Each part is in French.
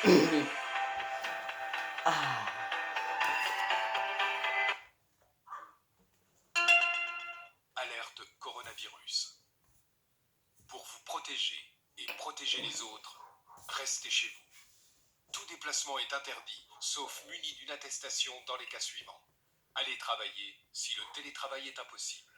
Ah. Alerte coronavirus. Pour vous protéger et protéger les autres, restez chez vous. Tout déplacement est interdit, sauf muni d'une attestation dans les cas suivants. Aller travailler si le télétravail est impossible.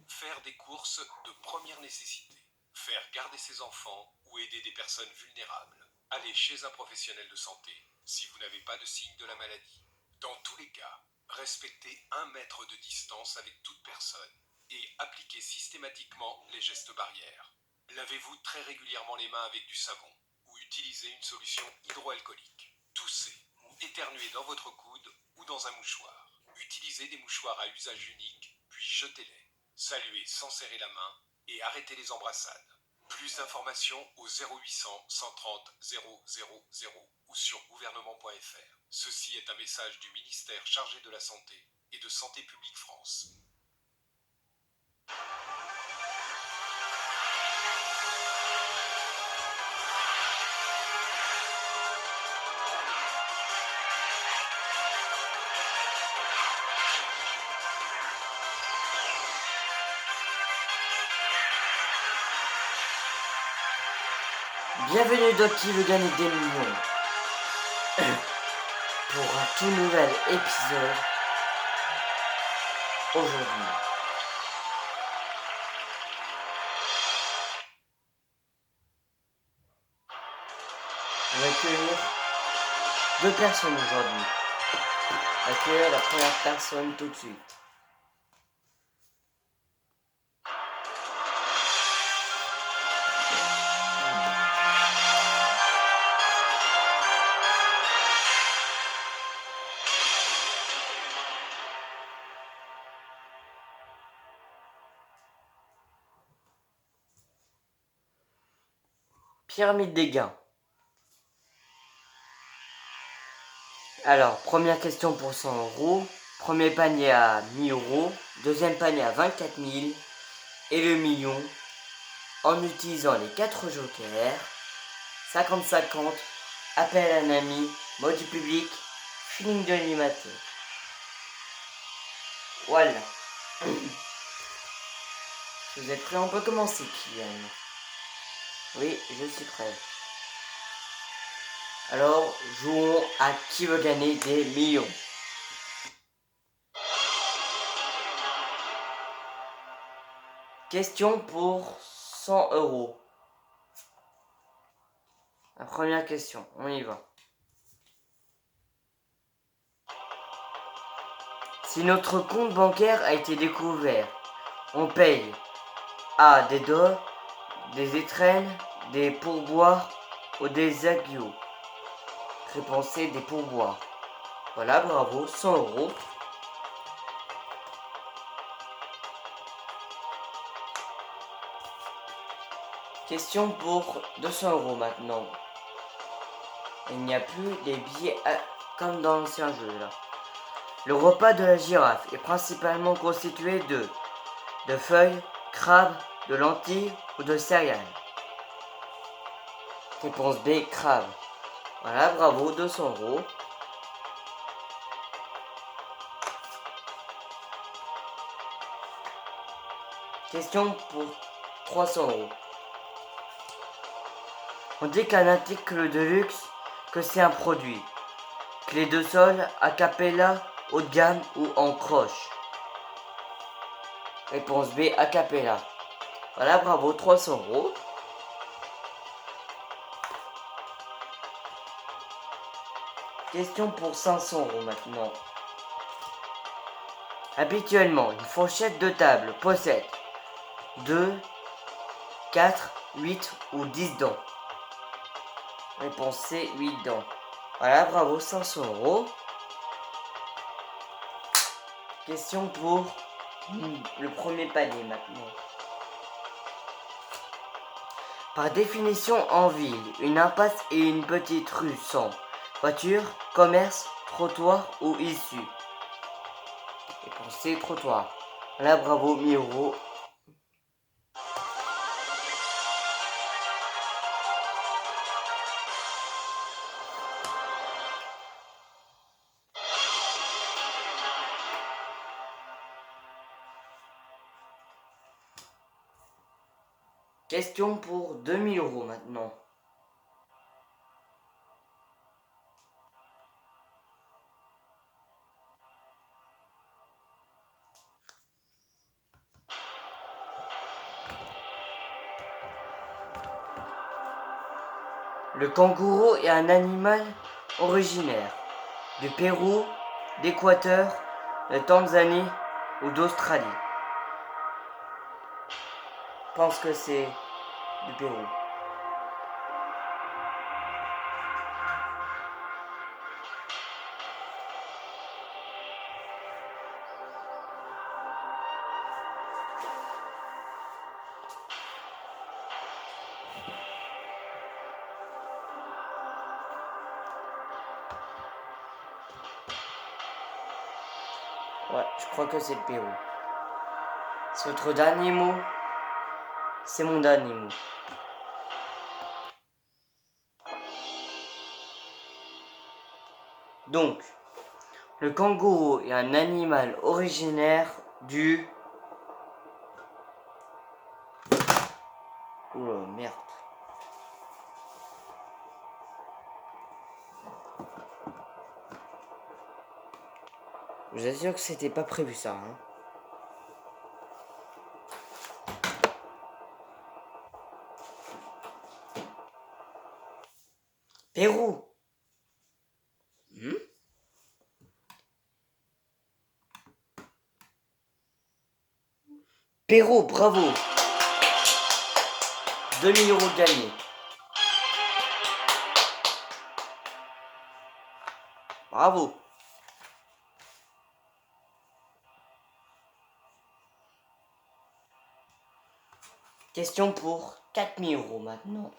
Faire des courses de première nécessité. Faire garder ses enfants ou aider des personnes vulnérables. Aller chez un professionnel de santé si vous n'avez pas de signe de la maladie. Dans tous les cas, respectez 1 mètre de distance avec toute personne et appliquez systématiquement les gestes barrières. Lavez-vous très régulièrement les mains avec du savon ou utilisez une solution hydroalcoolique. Toussez ou éternuez dans votre coude ou dans un mouchoir. Utilisez des mouchoirs à usage unique, puis jetez-les. Saluez sans serrer la main et arrêtez les embrassades. Plus d'informations au 0800 130 000 ou sur gouvernement.fr. Ceci est un message du ministère chargé de la Santé et de Santé publique France. Bienvenue dans Qui veut gagner des millions pour un tout nouvel épisode aujourd'hui. On va accueillir 2 personnes aujourd'hui. On va accueillir la première personne tout de suite. Pyramide des gains. Alors, première question pour 100 euros. Premier panier à 1000 euros. Deuxième panier à 24 000. Et le million en utilisant les 4 jokers. 50-50. Appel à un ami. Mot du public. Feeling de l'animateur. Voilà. Vous êtes prêts? On peut commencer, Kylian. Oui, je suis prêt. Alors, jouons à qui veut gagner des millions. Question pour 100 euros. La première question, on y va. Si notre compte bancaire a été découvert, on paye A. Des dollars, des étrennes, des pourboires ou des agios. Réponse C, des pourboires. Voilà, bravo, 100 euros. Question pour 200 euros maintenant. Il n'y a plus les billets comme dans l'ancien jeu là. Le repas de la girafe est principalement constitué de feuilles, crabes, de lentilles ou de céréales. Réponse B, crabe. Voilà, bravo, 200 euros. Question pour 300 euros. On dit qu'un article de luxe, que c'est un produit. Clé de sol, a cappella, haut de gamme ou en croche. Réponse B, a cappella. Voilà, bravo, 300 euros. Question pour 500 euros maintenant. Habituellement, une fourchette de table possède 2, 4, 8 ou 10 dents. Réponse C, 8 dents. Voilà, bravo, 500 euros. Question pour le premier panier maintenant. Par définition, en ville, une impasse et une petite rue sont voiture, commerce, trottoir ou issue. Réponse C, trottoir. Voilà, bravo, 1000 euros. Question pour 2000 euros maintenant. Le kangourou est un animal originaire du Pérou, d'Équateur, de Tanzanie ou d'Australie. Je pense que c'est du Pérou. Ouais, je crois que c'est le Pérou. C'est votre dernier mot? C'est mon dernier mot. Donc, le kangourou est un animal originaire du... Oh merde. Je vous assure que c'était pas prévu ça. Hein. Pérou. Pérou, bravo. 2000 euros gagnés. Bravo. Question pour 4000 euros maintenant.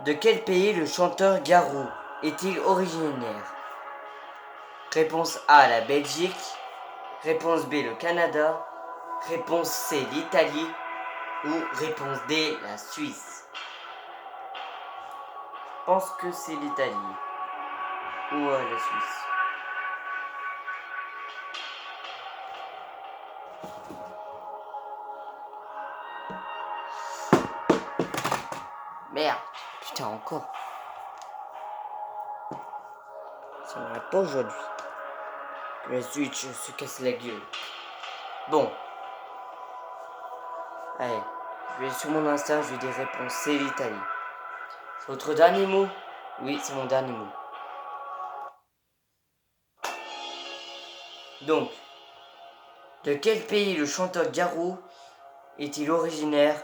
De quel pays le chanteur Garou est-il originaire? Réponse A, la Belgique. Réponse B, le Canada. Réponse C, l'Italie. Ou réponse D, la Suisse. Je pense que c'est l'Italie. Ou la Suisse. Merde. Putain, encore. Ça ne va pas aujourd'hui. Le Switch se casse la gueule. Bon. Allez. Je vais sur mon Insta, je vais des réponses. C'est l'Italie. C'est votre dernier mot? Oui, c'est mon dernier mot. Donc, de quel pays le chanteur Garou est-il originaire?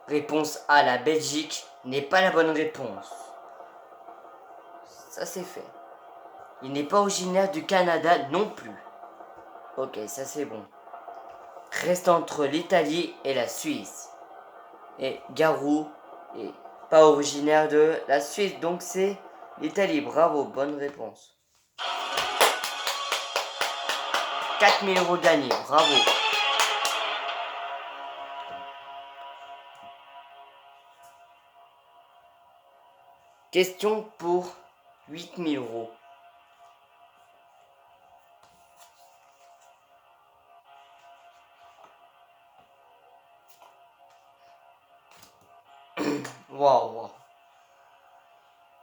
Réponse A, la Belgique, n'est pas la bonne réponse. Ça c'est fait. Il n'est pas originaire du Canada non plus. Ok, ça c'est bon. Reste entre l'Italie et la Suisse. Et Garou est pas originaire de la Suisse, donc c'est l'Italie. Bravo, bonne réponse. 4000 euros gagnés, bravo. Question pour 8000 euros. Waouh.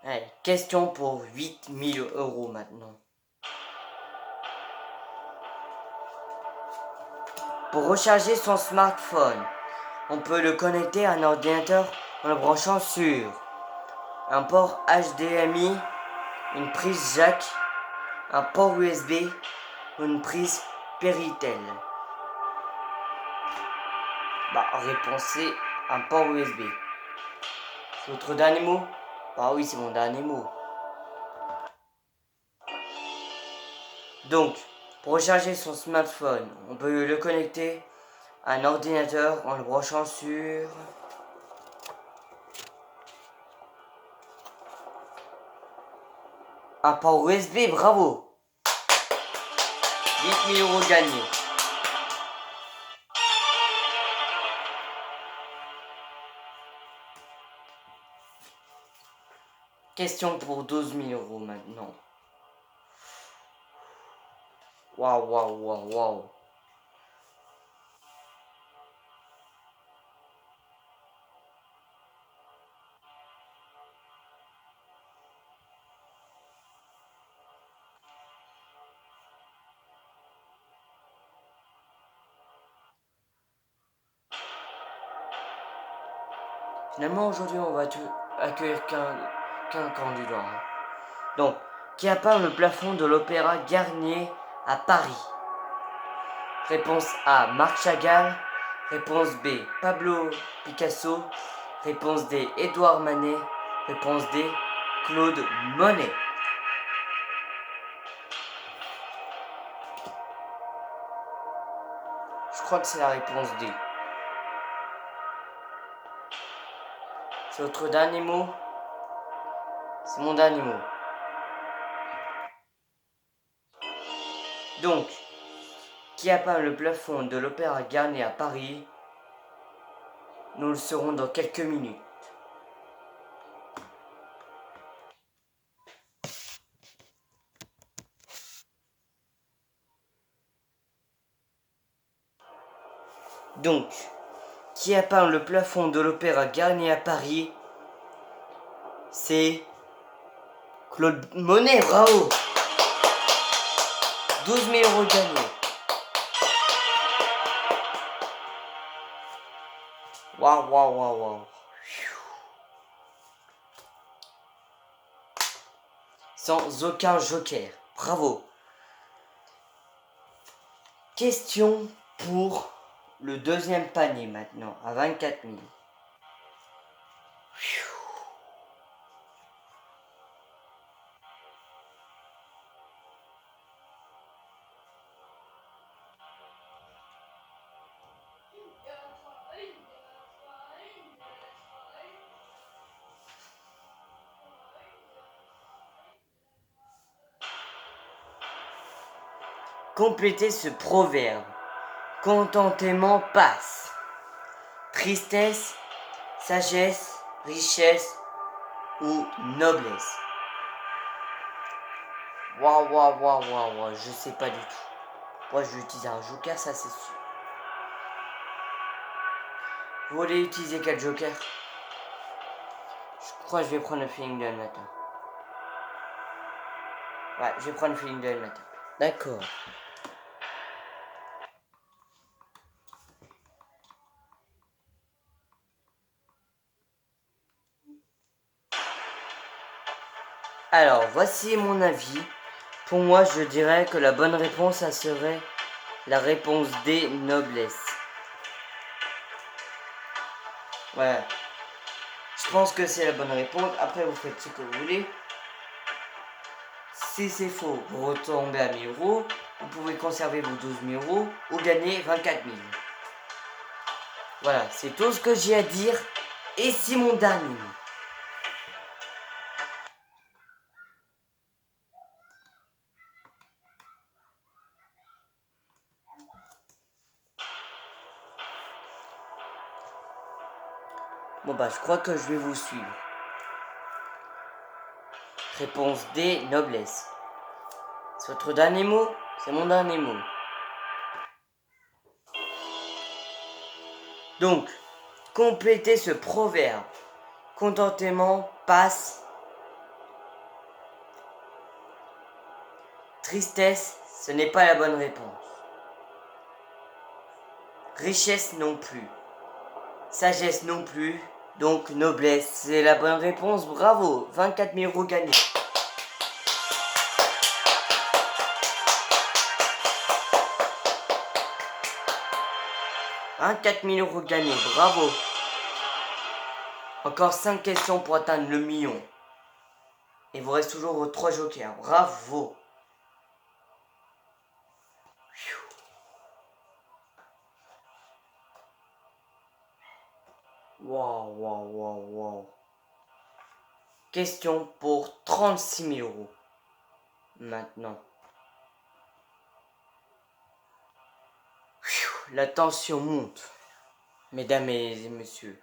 Allez, question pour 8000 euros maintenant. Pour recharger son smartphone, on peut le connecter à un ordinateur en le branchant sur un port HDMI, une prise jack, un port USB ou une prise Péritel. Réponse C, un port USB. C'est votre dernier mot? Bah oui, c'est mon dernier mot. Donc, pour recharger son smartphone, on peut le connecter à un ordinateur en le branchant sur un port USB, bravo. 8000 euros gagnés. Question pour 12 000 euros maintenant. Waouh, waouh, waouh, waouh. Finalement, aujourd'hui, on va accueillir qu'un candidat. Hein. Donc, qui a peint le plafond de l'Opéra Garnier à Paris? Réponse A, Marc Chagall. Réponse B, Pablo Picasso. Réponse D, Édouard Manet. Réponse D, Claude Monet. Je crois que c'est la réponse D. C'est votre dernier mot? C'est mon dernier mot. Donc, qui a peint le plafond de l'Opéra Garnier à Paris? Nous le saurons dans quelques minutes. Donc, qui a peint le plafond de l'Opéra Garnier à Paris? C'est Claude Monet, bravo! 12 000 euros gagnés. Waouh, waouh, waouh, waouh. Sans aucun joker. Bravo. Question pour le deuxième panier maintenant, à 24 000. Complétez ce proverbe. Contentement passe. Tristesse, sagesse, richesse ou noblesse. Waouh, waouh, waouh, waouh, waouh, je sais pas du tout. Moi, je vais utiliser un joker, ça c'est sûr. Vous voulez utiliser quel joker? Je crois que je vais prendre le feeling de matin. Ouais, je vais prendre le feeling de matin. D'accord. Alors, voici mon avis. Pour moi, je dirais que la bonne réponse, ça serait la réponse D, noblesse. Ouais. Je pense que c'est la bonne réponse. Après, vous faites ce que vous voulez. Si c'est faux, vous retombez à 1000 euros. Vous pouvez conserver vos 12 000 euros ou gagner 24 000. Voilà, c'est tout ce que j'ai à dire. Et c'est mon dernier mot. Bon bah, je crois que je vais vous suivre. Réponse D, noblesse. C'est votre dernier mot? C'est mon dernier mot. Donc, complétez ce proverbe. Contentement passe. Tristesse, ce n'est pas la bonne réponse. Richesse non plus. Sagesse non plus. Donc noblesse, c'est la bonne réponse. Bravo, 24 000 euros gagnés. 24 000 euros gagnés, bravo. Encore 5 questions pour atteindre le million. Et vous reste toujours vos 3 jokers. Bravo. Waouh, waouh, waouh, waouh. Question pour 36 000 euros. Maintenant. La tension monte. Mesdames et messieurs.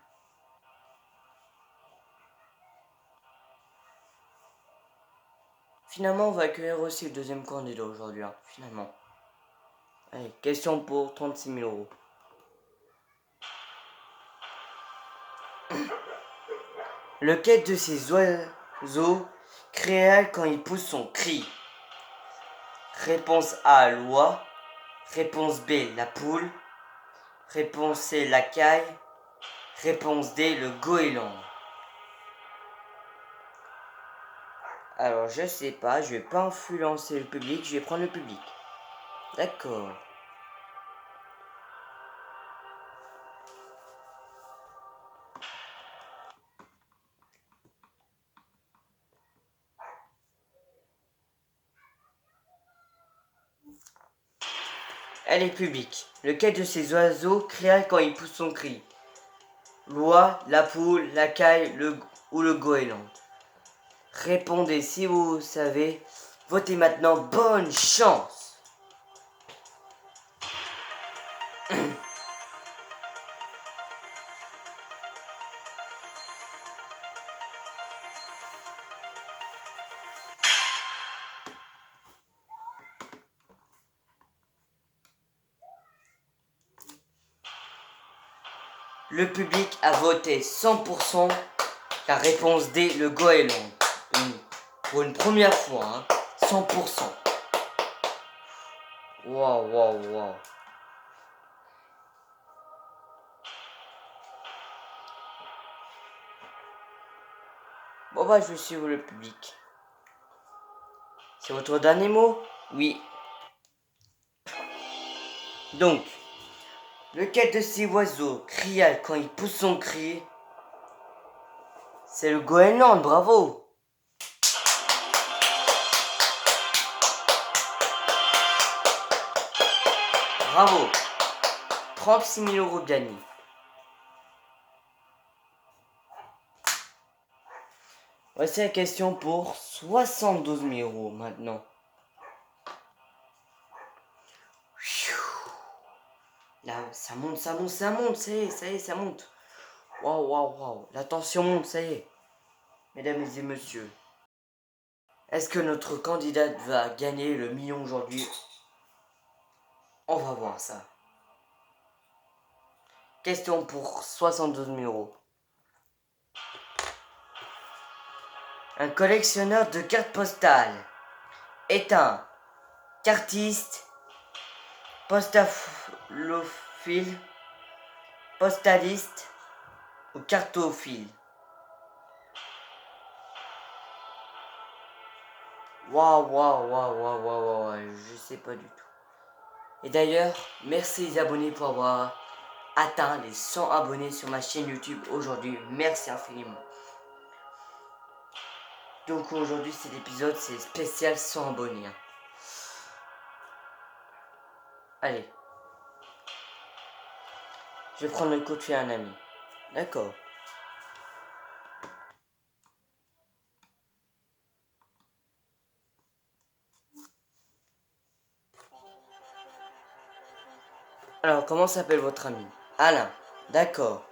Finalement, on va accueillir aussi le deuxième candidat aujourd'hui, hein, finalement. Allez, question pour 36 000 euros. Lequel de ces oiseaux créa quand il pousse son cri? Réponse A, l'oie. Réponse B, la poule. Réponse C, la caille. Réponse D, le goéland. Alors, je sais pas, je vais pas influencer le public, je vais prendre le public. D'accord. Elle est publique. Lequel de ces oiseaux cria quand il pousse son cri? L'oie, la poule, la caille ou le goéland? Répondez si vous savez. Votez maintenant. Bonne chance! Le public a voté 100%. La réponse D, le goéland. Pour une première fois, hein. 100%. Waouh, waouh, waouh. Bon bah, je vais suivre le public. C'est votre dernier mot? Oui. Donc, lequel de ces oiseaux cria quand il pousse son cri? C'est le goéland, bravo! Bravo! 36 000 euros de gagné. Voici la question pour 72 000 euros maintenant. Là, ça monte, ça monte, ça monte, ça y est, ça monte. Waouh, waouh, waouh, la tension monte, ça y est. Mesdames et messieurs, est-ce que notre candidate va gagner le million aujourd'hui? On va voir ça. Question pour 72 000 euros. Un collectionneur de cartes postales est un cartiste, postalophile, postaliste ou cartophile? Waouh, waouh, waouh, waouh, waouh, waouh, je sais pas du tout. Et d'ailleurs, merci les abonnés pour avoir atteint les 100 abonnés sur ma chaîne YouTube aujourd'hui. Merci infiniment. Donc aujourd'hui, cet épisode, c'est spécial 100 abonnés. Hein. Allez. Je vais prendre le coup de fil à un ami. D'accord. Alors, comment s'appelle votre ami? Alain. D'accord.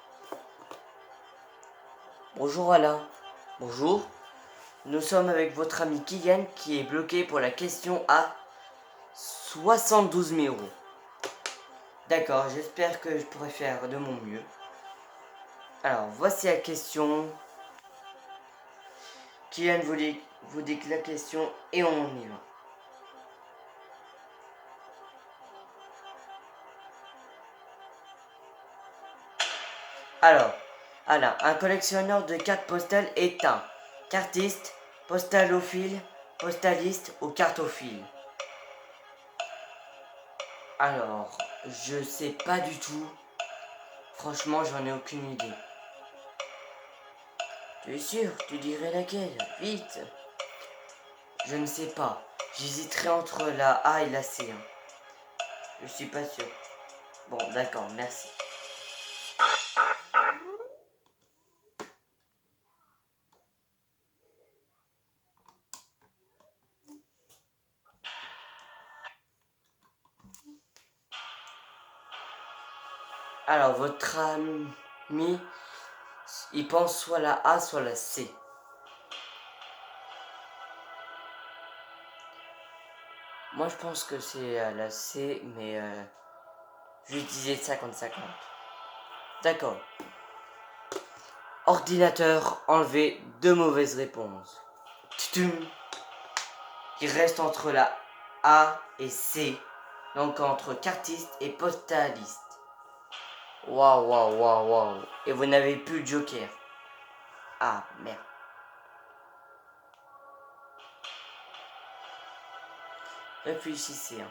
Bonjour Alain. Bonjour. Nous sommes avec votre ami Kylian qui est bloqué pour la question à 72 000 euros. D'accord, j'espère que je pourrai faire de mon mieux. Alors, voici la question. Kylian vous dit la question et on y va. Alors, Alain, un collectionneur de cartes postales est un cartiste, postalophile, postaliste ou cartophile? Alors, je sais pas du tout. Franchement, j'en ai aucune idée. Tu es sûr? Tu dirais laquelle? Vite! Je ne sais pas. J'hésiterai entre la A et la C. Hein. Je suis pas sûr. Bon, d'accord, merci. Alors, votre ami, il pense soit la A, soit la C. Moi, je pense que c'est la C, mais je vais utiliser 50-50. D'accord. Ordinateur, enlevé 2 mauvaises réponses. Tutum. Il reste entre la A et C. Donc entre cartiste et postaliste. Waouh, waouh, waouh, waouh. Et vous n'avez plus de joker. Ah, merde. Réfléchissez. Hein.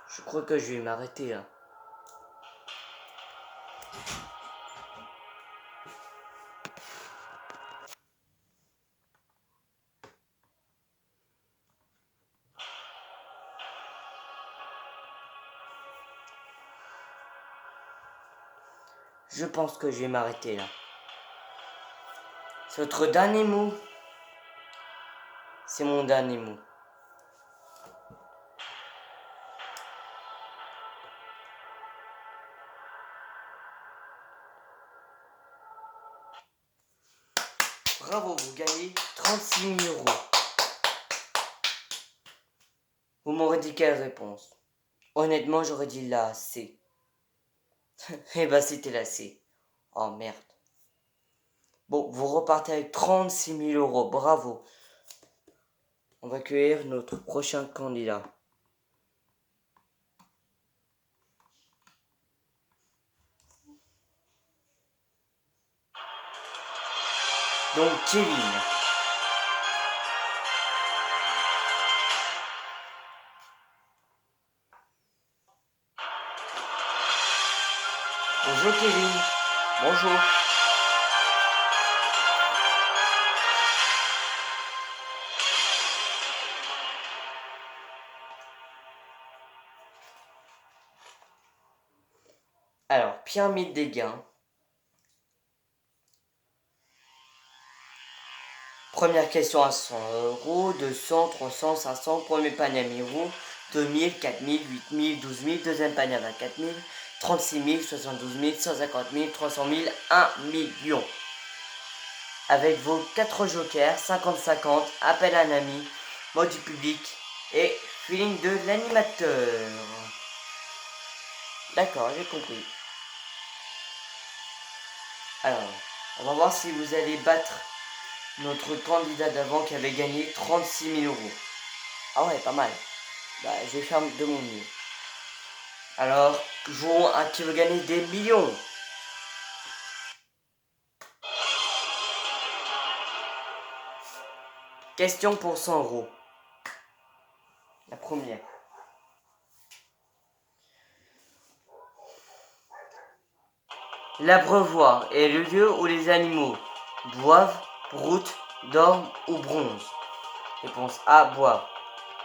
Je crois que je vais m'arrêter là. Je pense que je vais m'arrêter là. C'est votre dernier mot. C'est mon dernier mot. Bravo, vous gagnez 36 000 euros. Vous m'aurez dit quelle réponse? Honnêtement, j'aurais dit la C. Eh ben, c'était la C. Oh merde. Bon, vous repartez avec 36 000 euros. Bravo. On va accueillir notre prochain candidat. Donc, Kevin. Bonjour Kevin. Bonjour. Alors, pyramide des gains. Première question à 100 euros, 200, 300, 500, premier panier à 1000 euros, 2000, 4000, 8000, 12 000, deuxième panier à 24 000, 36 000, 72 000, 150 000, 300 000, 1 million. Avec vos 4 jokers, 50-50, appel à un ami, mot du public et feeling de l'animateur. D'accord, j'ai compris. Alors, on va voir si vous allez battre notre candidat d'avant qui avait gagné 36 000 euros. Ah ouais, pas mal. Bah, je vais faire de mon mieux. Alors, jouons à qui veut gagner des millions. Question pour 100 euros. La première. L'abreuvoir est le lieu où les animaux boivent, broutent, dorment ou bronzent. Réponse A, boivent.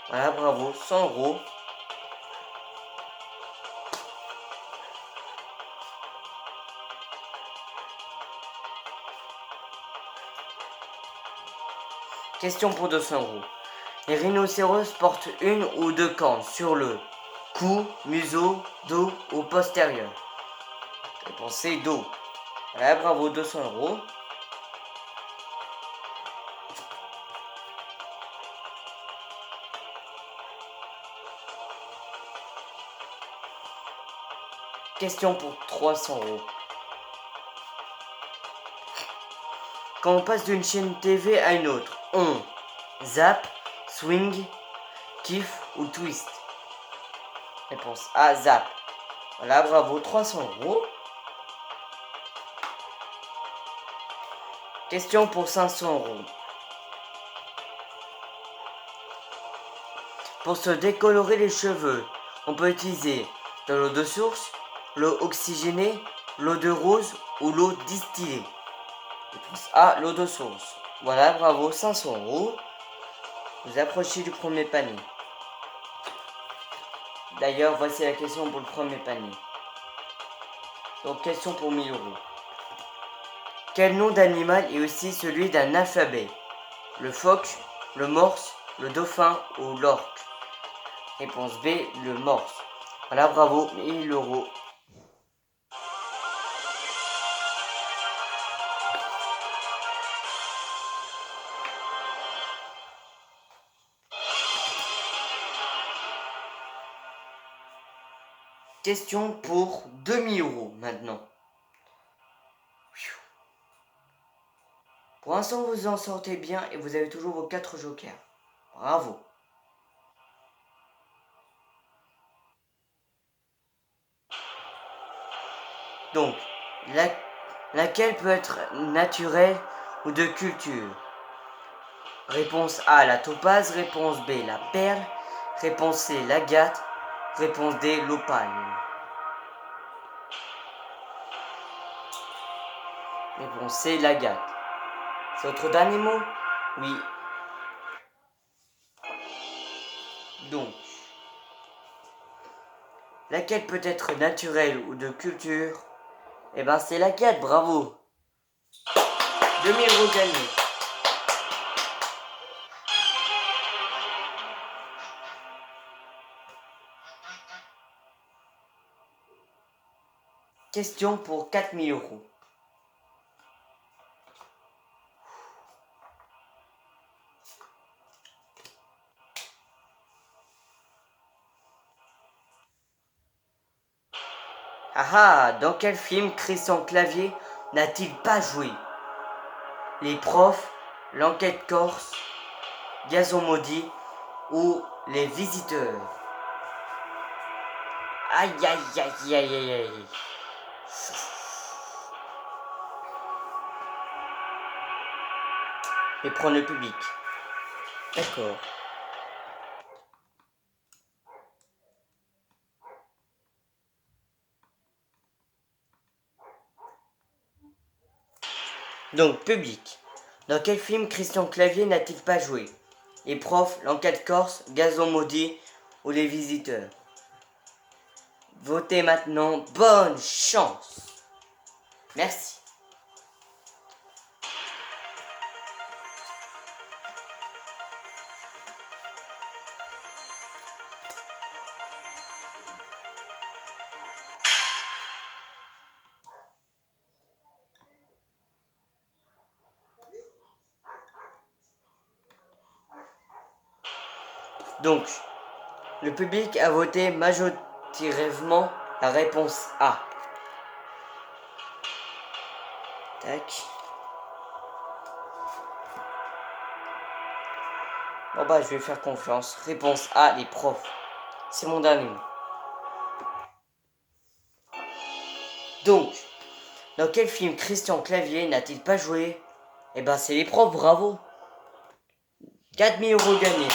Voilà, bravo, 100 euros. Question pour 200 euros. Les rhinocéros portent une ou deux cornes sur le cou, museau, dos ou postérieur. Réponse C, dos. Voilà, bravo, 200 euros. Question pour 300 euros. Quand on passe d'une chaîne TV à une autre, on zappe, swing, kiff ou twist. Réponse A, zap. Voilà, bravo, 300 euros. Question pour 500 euros. Pour se décolorer les cheveux, on peut utiliser de l'eau de source, l'eau oxygénée, l'eau de rose ou l'eau distillée. Réponse A, l'eau de source. Voilà, bravo, 500 euros. Vous approchez du premier panier. D'ailleurs, voici la question pour le premier panier. Donc, question pour 1000 euros. Quel nom d'animal est aussi celui d'un alphabet? Le phoque, le morse, le dauphin ou l'orque? Réponse B, le morse. Voilà, bravo, 1000 euros. Question pour 2000 € maintenant. Pour l'instant, vous en sortez bien et vous avez toujours vos 4 jokers. Bravo. Donc, laquelle peut être naturelle ou de culture? Réponse A, la topaze. Réponse B, la perle. Réponse C, l'agate. Réponse D, l'opale. Réponse C, l'agate. C'est votre dernier mot? Oui. Donc, laquelle peut être naturelle ou de culture? Eh ben, c'est l'agate, bravo. 2000 € gagnés. Question pour 4000 €. Ah ah, dans quel film Christian Clavier n'a-t-il pas joué? Les profs, l'enquête corse, Gazon maudit ou les visiteurs? Aïe aïe aïe aïe aïe aïe. Et prendre le public. D'accord. Donc, public. Dans quel film Christian Clavier n'a-t-il pas joué? Les profs, l'enquête corse, Gazon maudit ou les visiteurs? Votez maintenant. Bonne chance. Merci. Donc, le public a voté majoritairement la réponse A. Tac. Bon bah, je vais faire confiance. Réponse A, les profs. C'est mon dernier mot. Donc, dans quel film Christian Clavier n'a-t-il pas joué? Eh ben, c'est les profs, bravo. 4000 € gagnés.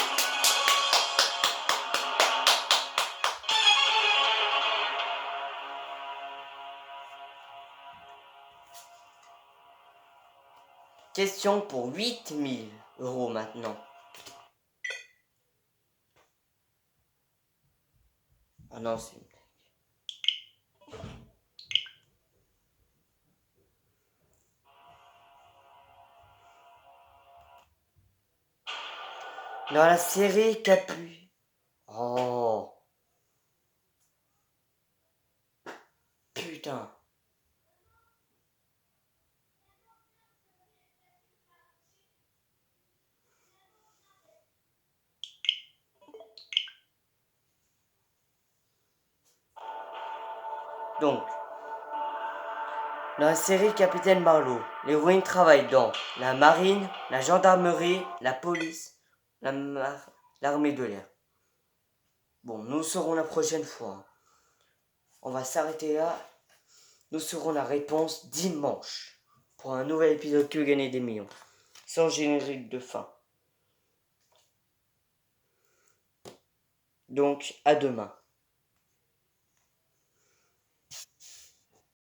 Question pour 8000 € maintenant. Ah non, c'est... Dans la série Capu... Oh. Putain. Donc, dans la série Capitaine Marlowe, l'héroïne travaille dans la marine, la gendarmerie, la police, l'armée de l'air. Bon, nous saurons la prochaine fois. On va s'arrêter là. Nous saurons la réponse dimanche pour un nouvel épisode que gagner des millions. Sans générique de fin. Donc, à demain.